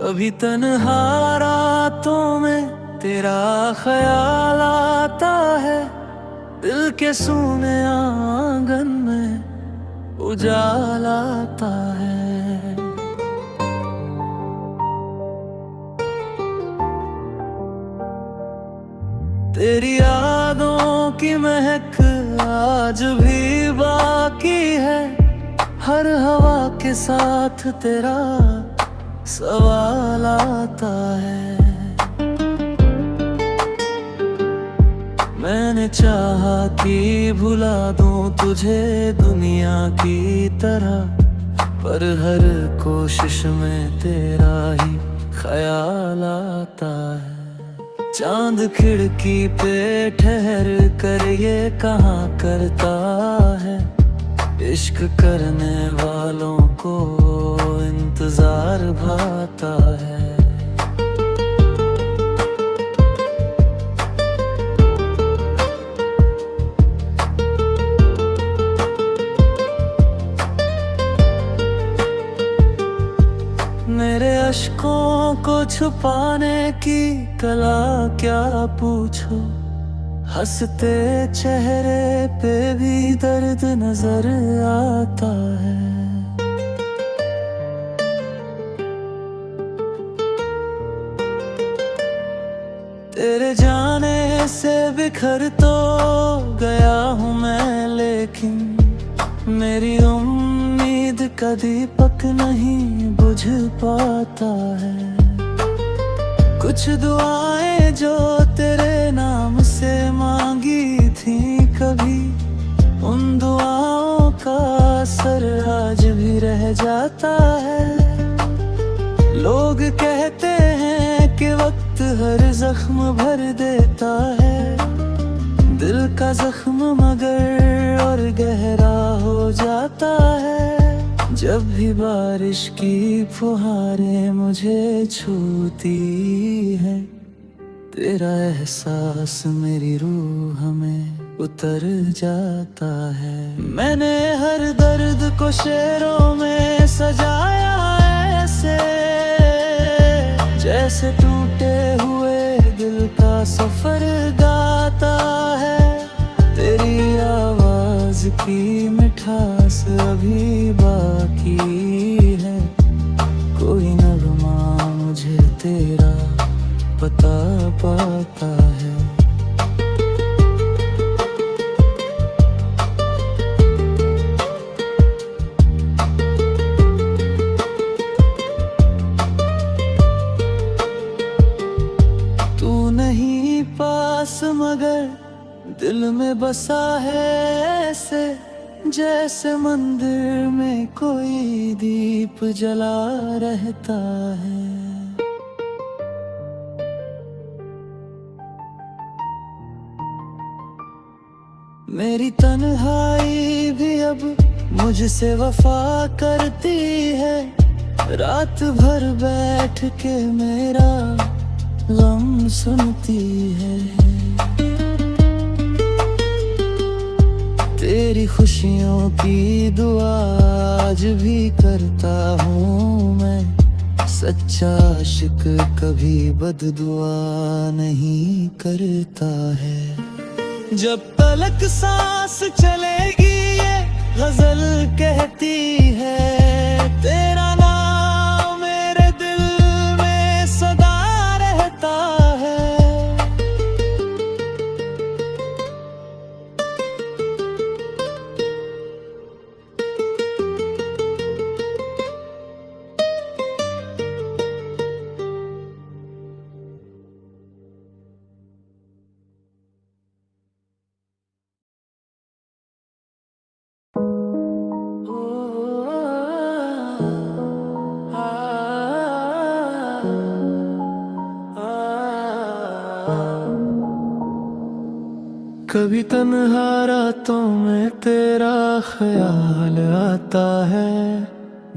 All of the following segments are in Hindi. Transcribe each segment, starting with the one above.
कभी तन्हा रातों में तेरा ख्याल आता है, दिल के सूने आंगन में उजाला आता है। तेरी यादों की महक आज भी बाकी है, हर हवा के साथ तेरा सवाल आता है। मैंने चाहा कि भुला दूं तुझे दुनिया की तरह, पर हर कोशिश में तेरा ही ख्याल आता है। चांद खिड़की पे ठहर कर ये कहाँ करता है, इश्क करने वालों को इंतजार भाता है। मेरे अश्कों को छुपाने की कला क्या पूछो, हंसते चेहरे पे भी दर्द नजर आता है। तेरे जाने से बिखर तो गया हूँ मैं, लेकिन मेरी उम्मीद का दीपक नहीं बुझ पाता है। कुछ दुआएं जो तेरे नाम से मांगी थी कभी, उन दुआओं का असर आज भी रह जाता है। लोग कहते हैं कि वक्त हर जख्म भर देता है, दिल का जख्म मगर और गहरा हो जाता है। जब भी बारिश की फुहारें मुझे छूती है, तेरा एहसास मेरी रूह में उतर जाता है। मैंने हर दर्द को शेरों में सजाया ऐसे, जैसे टूटे हुए दिल का सफर गाता है। तेरी आवाज की मिठास अभी बाकी है, कोई नगमा मुझे तेरा पता पाता है। तू नहीं पास मगर दिल में बसा है ऐसे, जैसे मंदिर में कोई दीप जला रहता है। मेरी तन्हाई भी अब मुझसे वफा करती है, रात भर बैठ के मेरा गम सुनती है। तेरी खुशियों की दुआ आज भी करता हूँ मैं, सच्चा आशिक कभी बददुआ नहीं करता है। जब तलक सांस चलेगी ये गजल कहती है, तेरा नाम मेरे दिल में सदा रहता है। कभी तन्हा रातों में तेरा ख्याल आता है,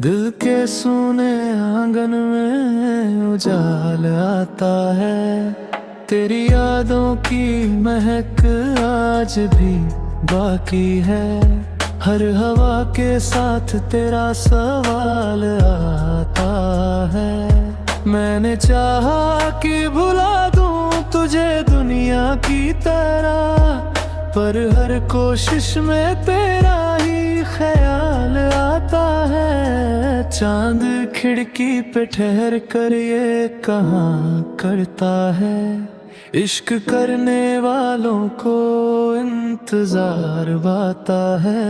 दिल के सूने आंगन में उजाल आता है। तेरी यादों की महक आज भी बाकी है, हर हवा के साथ तेरा सवाल आता है। मैंने चाहा कि भुला दूं तुझे दुनिया की तरह, पर हर कोशिश में तेरा ही ख्याल आता है। चांद खिड़की पे ठहर कर ये कहाँ करता है, इश्क करने वालों को इंतजार बाता है।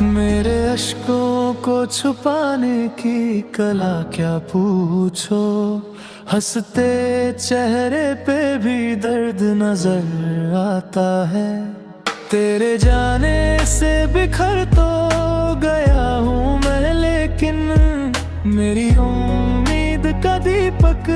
मेरे अश्कों को छुपाने की कला क्या पूछो, हंसते चेहरे पे भी दर्द नजर आता है। तेरे जाने से बिखर तो गया हूँ मैं, लेकिन मेरी उम्मीद का दीपक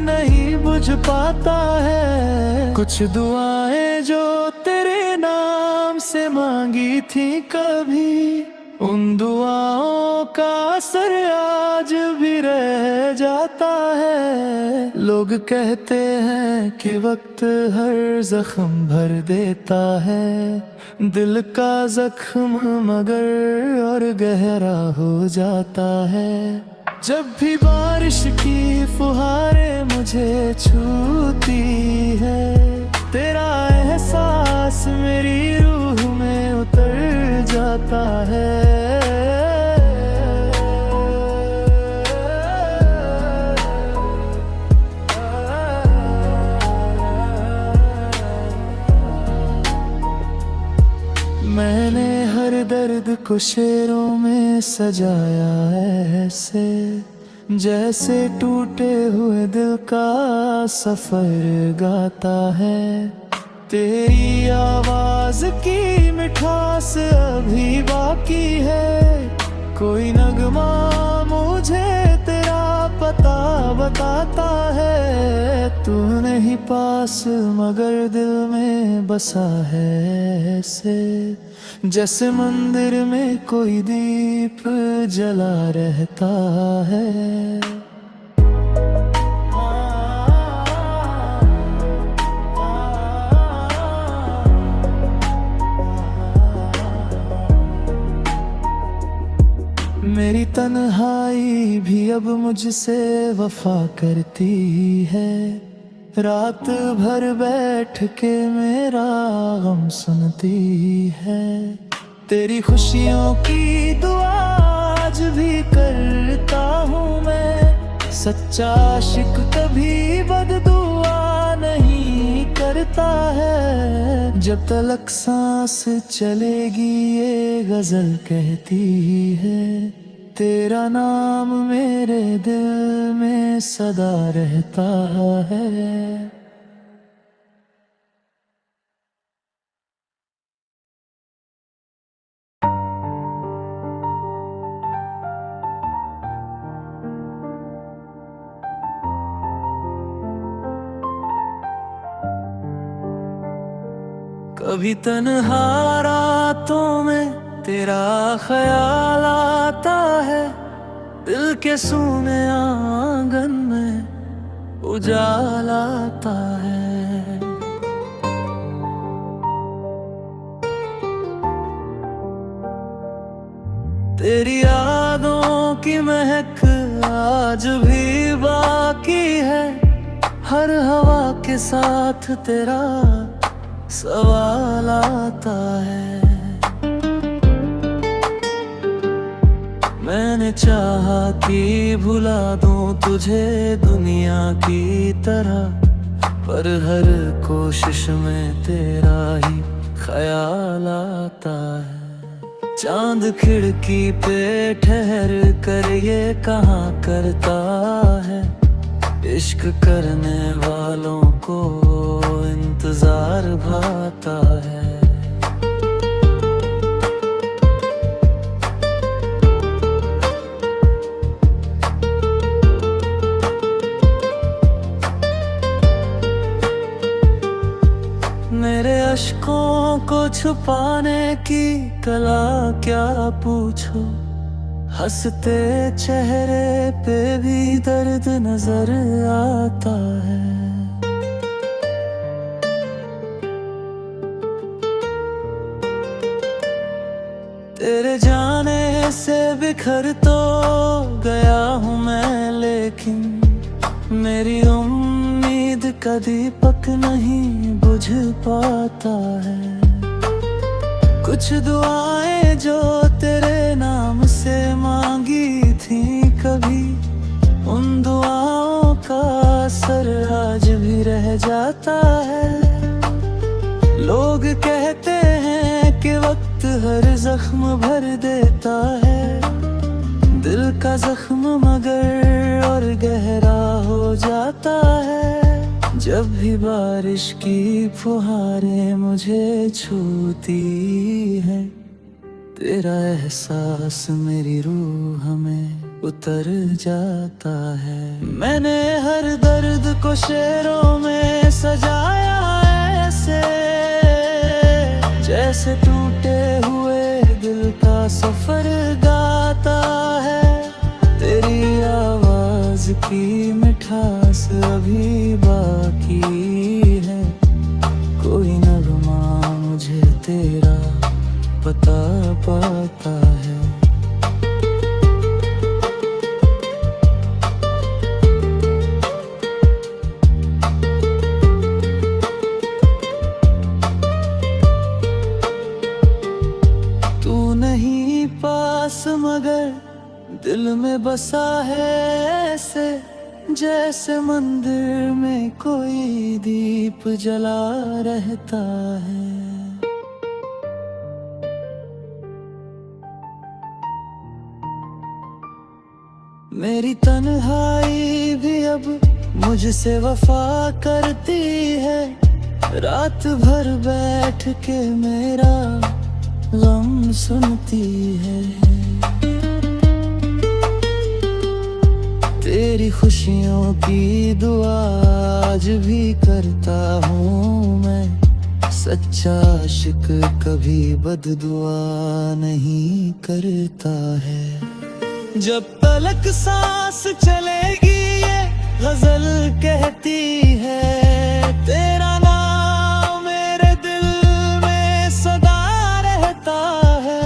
नहीं बुझ पाता है। कुछ दुआएं जो तेरे नाम से मांगी थी कभी, उन दुआओं का असर आज भी रह जाता है। लोग कहते हैं कि वक्त हर जख्म भर देता है, दिल का जख्म मगर और गहरा हो जाता है। जब भी बारिश की फुहारें मुझे छूती है, तेरा एहसास मेरी रूह में उतर जाता है। मैंने हर दर्द को शेरों में सजाया ऐसे, जैसे टूटे हुए दिल का सफर गाता है। तेरी आवाज की मिठास अभी बाकी है, कोई नगमा मुझे तेरा पता बताता है। तू नहीं पास मगर दिल में बसा है ऐसे, जैसे मंदिर में कोई दीप जला रहता है। मेरी तन्हाई भी अब मुझसे वफा करती है, रात भर बैठ के मेरा गम सुनती है। तेरी खुशियों की दुआ आज भी करता हूँ मैं, सच्चा आशिक कभी बददुआ नहीं करता है। जब तलक सांस चलेगी ये गजल कहती है, तेरा नाम मेरे दिल में सदा रहता है। कभी तन्हा रातों में तेरा ख्याल आता है, दिल के सूने आंगन में उजाला आता है। तेरी यादों की महक आज भी बाकी है, हर हवा के साथ तेरा सवाल आता है। मैंने चाहा कि भुला दूं तुझे दुनिया की तरह, पर हर कोशिश में तेरा ही ख्याल आता है। चांद खिड़की पे ठहर कर ये कहाँ करता है, इश्क करने वालों को इंतजार भाता है। मेरे अश्कों को छुपाने की कला क्या पूछो, हंसते चेहरे पे भी दर्द नजर आता है। तेरे जाने से बिखर तो गया हूँ मैं, लेकिन मेरी उम्मीद का दीपक नहीं बुझ पाता है। कुछ दुआएं जो तेरे नाम से मांगी थी कभी, उन दुआओं का असर आज भी रह जाता है। लोग कहते हैं कि वक्त हर जख्म भर देता है, दिल का जख्म मगर और गहरा हो जाता है। जब भी बारिश की फुहारें मुझे छूती है, तेरा एहसास मेरी रूह में उतर जाता है। मैंने हर दर्द को शेरों में सजाया ऐसे, जैसे टूटे हुए दिल का सफर गाता है। तेरी आवाज की मिठास अभी बाकी है, कोई नगमा मुझे तेरा बता पाता है। तू नहीं पास मगर दिल में बसा है ऐसे, जैसे मंदिर में कोई दीप जला रहता है। मेरी तन्हाई भी अब मुझसे वफा करती है, रात भर बैठ के मेरा गम सुनती है। तेरी खुशियों की दुआ आज भी करता हूँ मैं, सच्चा आशिक कभी बददुआ नहीं करता है। जब तलक सांस चलेगी ये गजल कहती है, तेरा नाम मेरे दिल में सदा रहता है।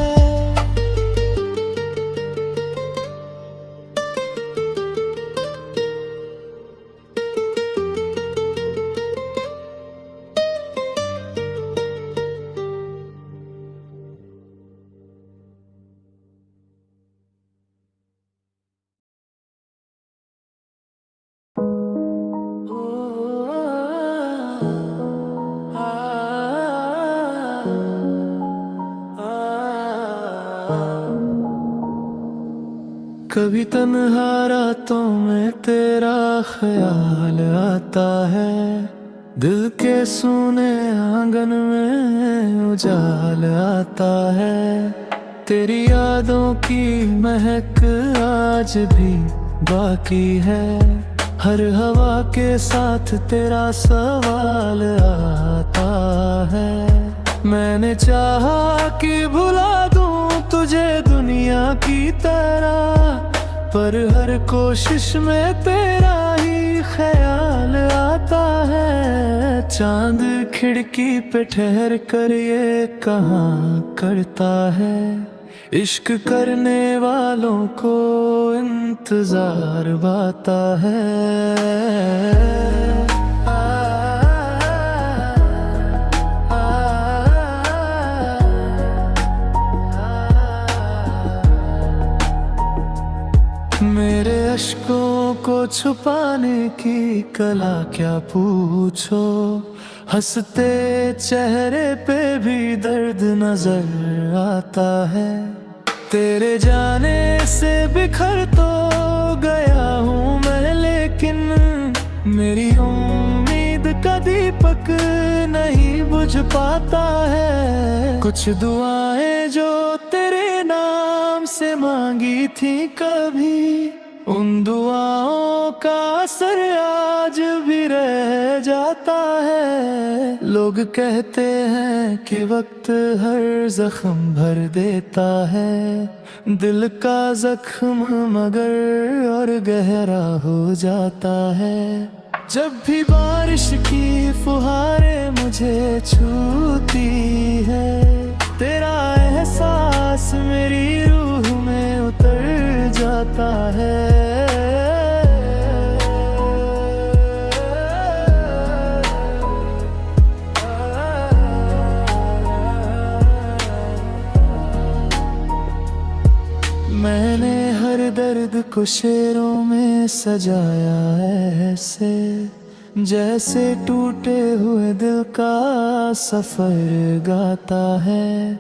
कभी तन्हा रातों में तेरा ख्याल आता है, दिल के सूने आंगन में उजाल आता है। तेरी यादों की महक आज भी बाकी है, हर हवा के साथ तेरा सवाल आता है। मैंने चाहा कि भुला दूं तुझे दुनिया की तरह, पर हर कोशिश में तेरा ही ख्याल आता है। चांद खिड़की पे ठहर कर ये कहाँ करता है, इश्क करने वालों को इंतजार बाता है। मेरे अश्कों को छुपाने की कला क्या पूछो, हंसते चेहरे पे भी दर्द नजर आता है। तेरे जाने से बिखर तो गया हूँ मैं, लेकिन मेरी उम्मीद का दीपक नहीं बुझ पाता है। कुछ दुआएं जो तेरे नाम से मांगी थी कभी, उन दुआओं का असर आज भी रह जाता है। लोग कहते हैं कि वक्त हर जख्म भर देता है, दिल का जख्म मगर और गहरा हो जाता है। जब भी बारिश की फुहारें मुझे छूती है, तेरा एहसास को शेरों में सजाया ऐसे, जैसे टूटे हुए दिल का सफर गाता है।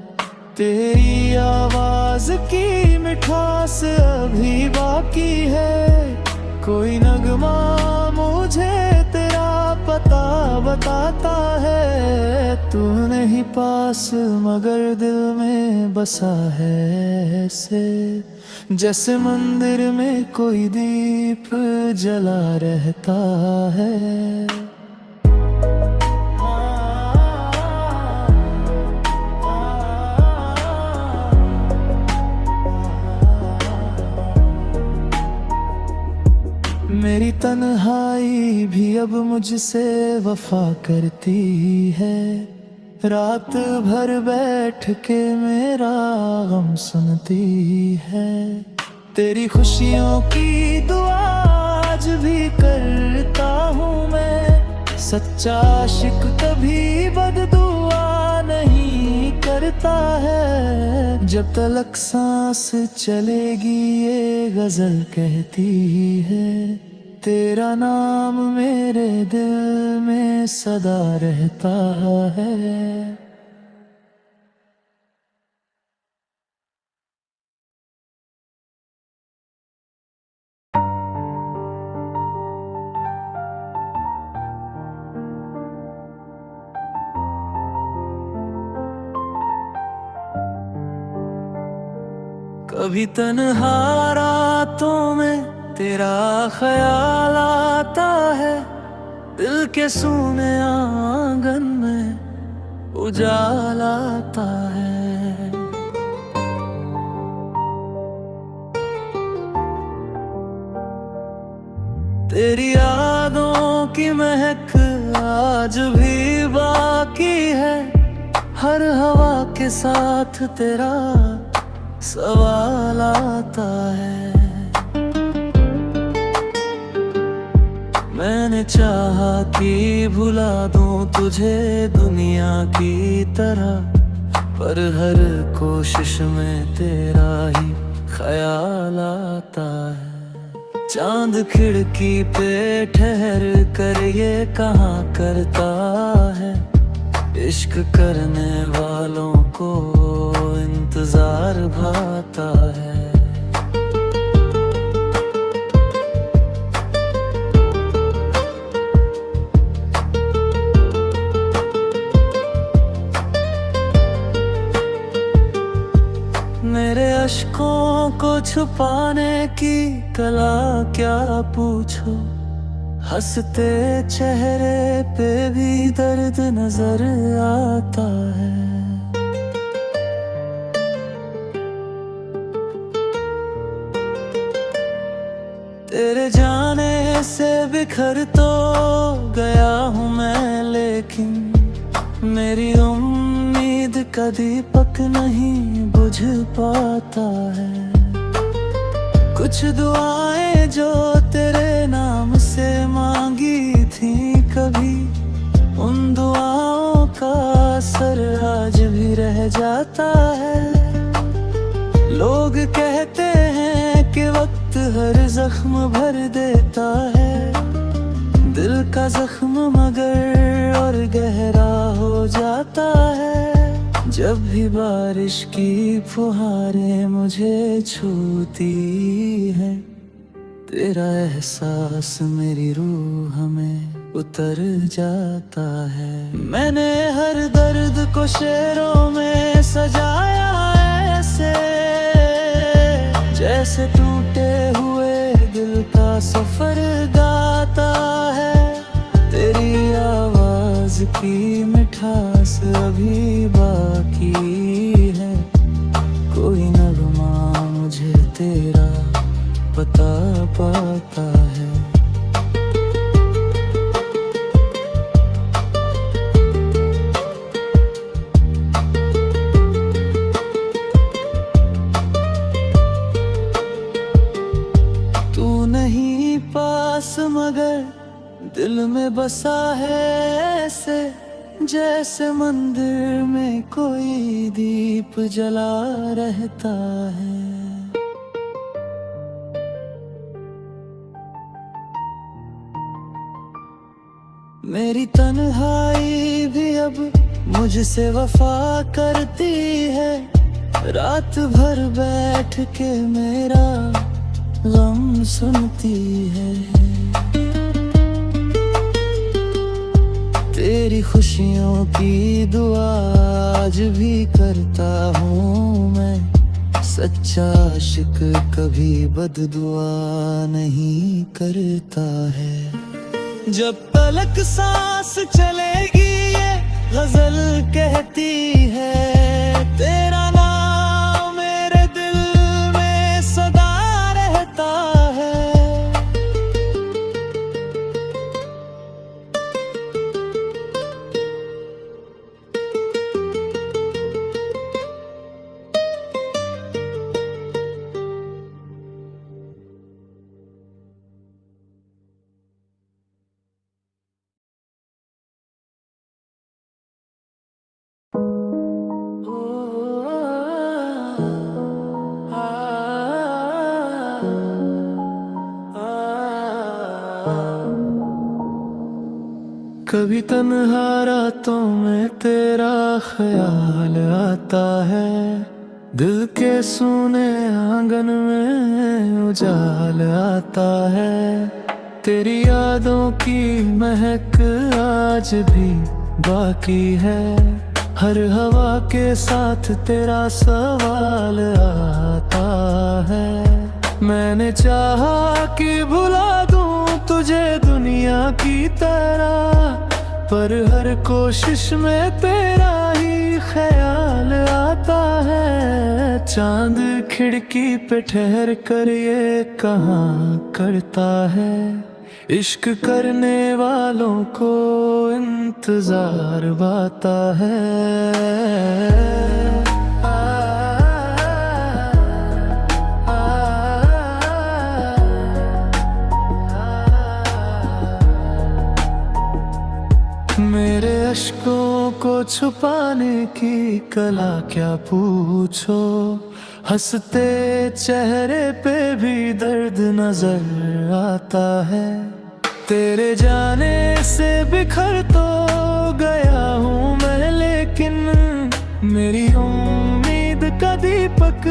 तेरी आवाज की मिठास अभी बाकी है, कोई नगमा मुझे तेरा पता बताता है। तू नहीं पास मगर दिल में बसा है ऐसे, जैसे मंदिर में कोई दीप जला रहता है। मेरी तन्हाई भी अब मुझसे वफा करती है, रात भर बैठ के मेरा गम सुनती है। तेरी खुशियों की दुआ आज भी करता हूँ मैं, सच्चा आशिक कभी बददुआ नहीं करता है। जब तलक सांस चलेगी ये गजल कहती है, तेरा नाम मेरे दिल में सदा रहता है। कभी तन्हा रातों में तेरा ख्याल आता है, दिल के सूने आंगन में उजाला आता है। तेरी यादों की महक आज भी बाकी है, हर हवा के साथ तेरा सवाल आता है। मैंने चाहा कि भुला दूं तुझे दुनिया की तरह, पर हर कोशिश में तेरा ही ख्याल आता है। चांद खिड़की पे ठहर कर ये कहाँ करता है, इश्क करने वालों को इंतजार भाता है। मेरे अश्कों को छुपाने की कला क्या पूछो, हंसते चेहरे पे भी दर्द नजर आता है। तेरे जाने से बिखर तो गया हूँ मैं, लेकिन मेरी उम्मीद का दीपक नहीं बुझ पाता है। कुछ दुआएं जो तेरे नाम से मांगी थी कभी, उन दुआओं का असर आज भी रह जाता है। लोग कहते हैं कि वक्त हर जख्म भर देता है, दिल का जख्म मगर और गहरा हो जाता है। जब भी बारिश की फुहारें मुझे छूती है, तेरा एहसास मेरी रूह में उतर जाता है। मैंने हर दर्द को शेरों में सजाया ऐसे, जैसे टूटे हुए दिल का सफर गाता है। तेरी आवाज की मिठास अभी बाकी है, कोई नगमा मुझे तेरा पता पाता है। तू नहीं पास मगर दिल में बसा है ऐसे, जैसे मंदिर में कोई दीप जला रहता है। मेरी तन्हाई भी अब मुझसे वफा करती है, रात भर बैठ के मेरा गम सुनती है। तेरी खुशियों की दुआ आज भी करता हूँ मैं, सच्चा आशिक कभी बददुआ नहीं करता है। जब तलक सांस चलेगी ये गजल कहती है, तेरा नाम मेरे दिल में सदा रहता है। कभी तन्हा रातों में तेरा ख्याल आता है, दिल के सूने आंगन में उजाल आता है। तेरी यादों की महक आज भी बाकी है, हर हवा के साथ तेरा सवाल आता है। मैंने चाहा कि भुला दूं तुझे दुनिया की तरह, पर हर कोशिश में तेरा ही ख्याल आता है। चांद खिड़की पे ठहर कर ये कहाँ करता है, इश्क करने वालों को इंतजार बाता है। मेरे अश्कों को छुपाने की कला क्या पूछो, हंसते चेहरे पे भी दर्द नजर आता है। तेरे जाने से बिखर तो गया हूँ मैं, लेकिन मेरी उम्मीद का दीपक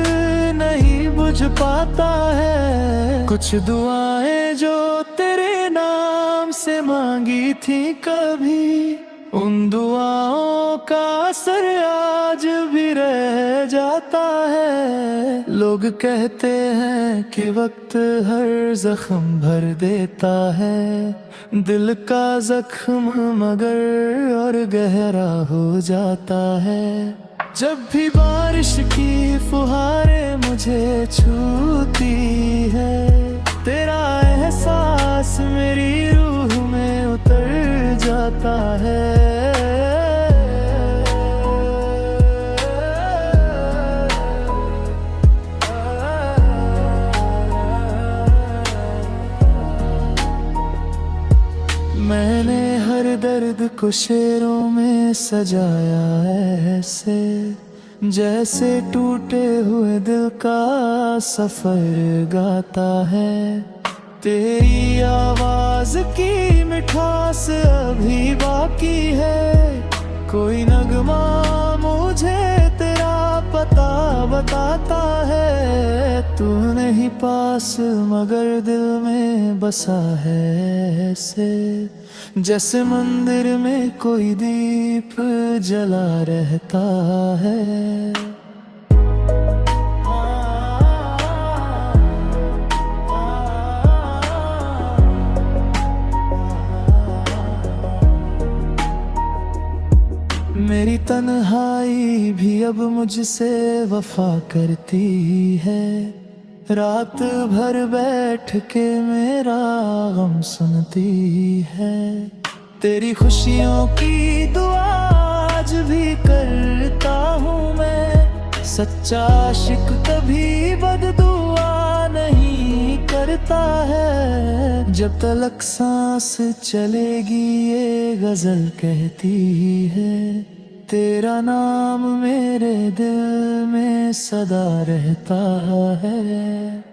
नहीं बुझ पाता है। कुछ दुआएं जो तेरे नाम से मांगी थी कभी, उन दुआओं का असर आज भी रह जाता है। लोग कहते हैं कि वक्त हर जख्म भर देता है, दिल का जख्म मगर और गहरा हो जाता है। जब भी बारिश की फुहारें मुझे छूती है, तेरा एहसास मेरी रूह में उतर जाता है। मैंने हर दर्द को शेरों में सजाया ऐसे, जैसे टूटे हुए दिल का सफर गाता है। तेरी आवाज की मिठास अभी बाकी है, कोई नगमा मुझे तेरा पता बताता है। तू नहीं पास मगर दिल में बसा है ऐसे, जैसे मंदिर में कोई दीप जला रहता है। मेरी तन्हाई भी अब मुझसे वफा करती है, रात भर बैठ के मेरा गम सुनती है। तेरी खुशियों की दुआ आज भी करता हूँ मैं, सच्चा आशिक कभी बददुआ नहीं करता है। जब तलक सांस चलेगी ये गजल कहती है, तेरा नाम मेरे दिल में सदा रहता है।